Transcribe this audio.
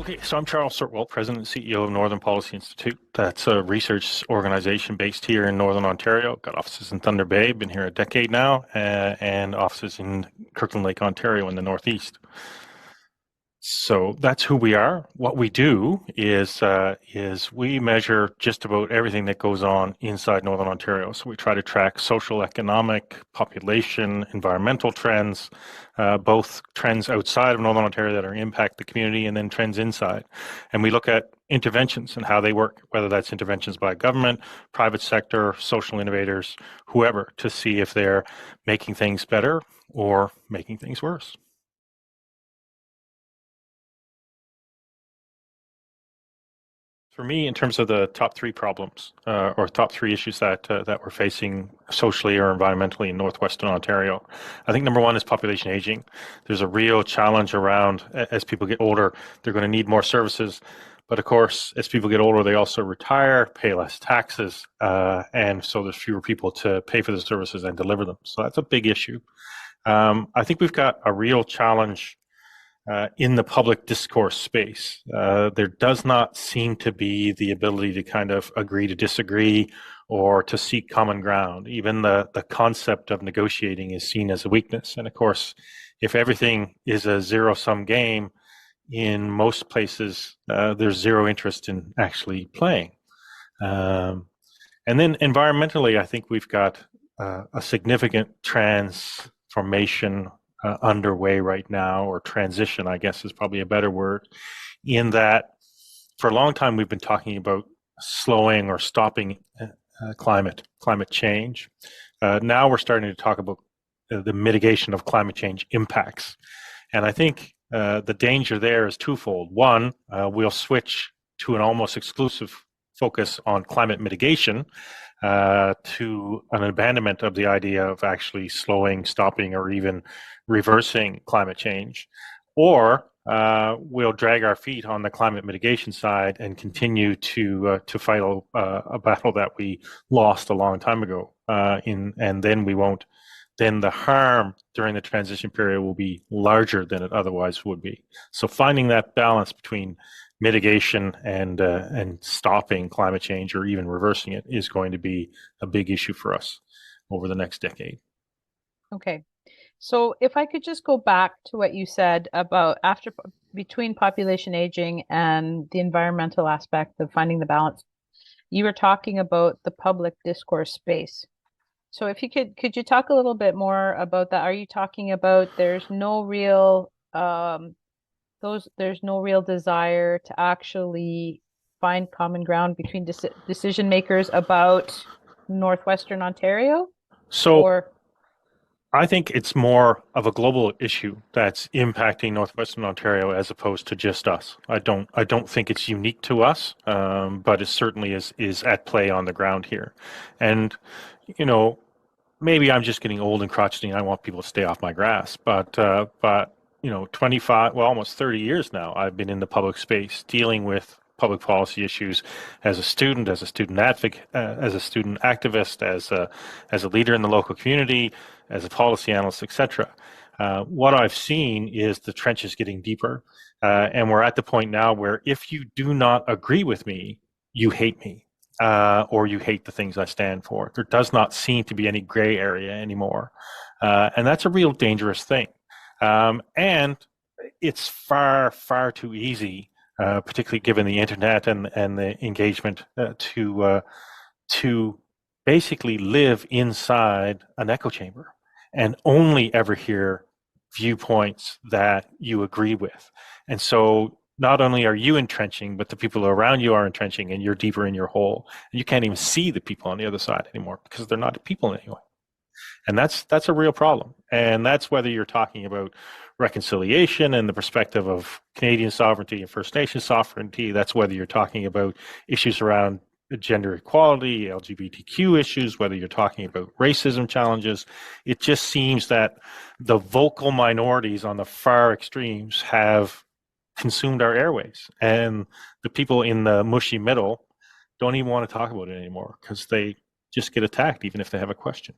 Okay, so I'm Charles Sortwell, President and CEO of Northern Policy Institute. That's a research organization based here in Northern Ontario. Got offices in Thunder Bay, been here a decade now, and offices in Kirkland Lake, Ontario in the Northeast. So that's who we are. What we do is we measure just about everything that goes on inside Northern Ontario. So we try to track social, economic, population, environmental trends, both trends outside of Northern Ontario that are impact the community, and then trends inside. And we look at interventions and how they work, whether that's interventions by government, private sector, social innovators, whoever, to see if they're making things better or making things worse. For me, in terms of the top three problems or top three issues that we're facing socially or environmentally in northwestern Ontario, I think number one is population aging. There's a real challenge around as people get older, they're going to need more services. But of course, as people get older, they also retire, pay less taxes, and so there's fewer people to pay for the services and deliver them. So that's a big issue. I think we've got a real challenge in the public discourse space. There does not seem to be the ability to kind of agree to disagree or to seek common ground. Even the concept of negotiating is seen as a weakness. And of course, if everything is a zero-sum game, in most places, there's zero interest in actually playing. And then environmentally, I think we've got a significant transformation underway right now, or transition, I guess is probably a better word, in that for a long time we've been talking about slowing or stopping climate change. Now we're starting to talk about the mitigation of climate change impacts. And I think the danger there is twofold. One, we'll switch to an almost exclusive focus on climate mitigation to an abandonment of the idea of actually slowing, stopping, or even reversing climate change. Or we'll drag our feet on the climate mitigation side and continue to fight a battle that we lost a long time ago. And then we won't. Then the harm during the transition period will be larger than it otherwise would be. So finding that balance between mitigation and stopping climate change or even reversing it is going to be a big issue for us over the next decade. Okay. So if I could just go back to what you said about between population aging and the environmental aspect of finding the balance, you were talking about the public discourse space. So if you could you talk a little bit more about that? Are you talking about there's no real desire to actually find common ground between decision makers about northwestern Ontario? So or I think it's more of a global issue that's impacting northwestern Ontario as opposed to just us. I don't think it's unique to us, but it certainly is at play on the ground here. And you know, maybe I'm just getting old and crotchety and I want people to stay off my grass. But you know, 25, well, almost 30 years now, I've been in the public space dealing with public policy issues as a student advocate, as a student activist, as a leader in the local community, as a policy analyst, etc. What I've seen is the trenches getting deeper, and we're at the point now where if you do not agree with me, you hate me. Or you hate the things I stand for. There does not seem to be any gray area anymore. And that's a real dangerous thing. And it's far, far too easy, particularly given the internet and the engagement, to basically live inside an echo chamber and only ever hear viewpoints that you agree with. And so not only are you entrenching, but the people around you are entrenching, and you're deeper in your hole. And you can't even see the people on the other side anymore because they're not people anyway. And that's a real problem. And that's whether you're talking about reconciliation and the perspective of Canadian sovereignty and First Nation sovereignty. That's whether you're talking about issues around gender equality, LGBTQ issues, whether you're talking about racism challenges. It just seems that the vocal minorities on the far extremes have consumed our airways, and the people in the mushy middle don't even want to talk about it anymore because they just get attacked even if they have a question.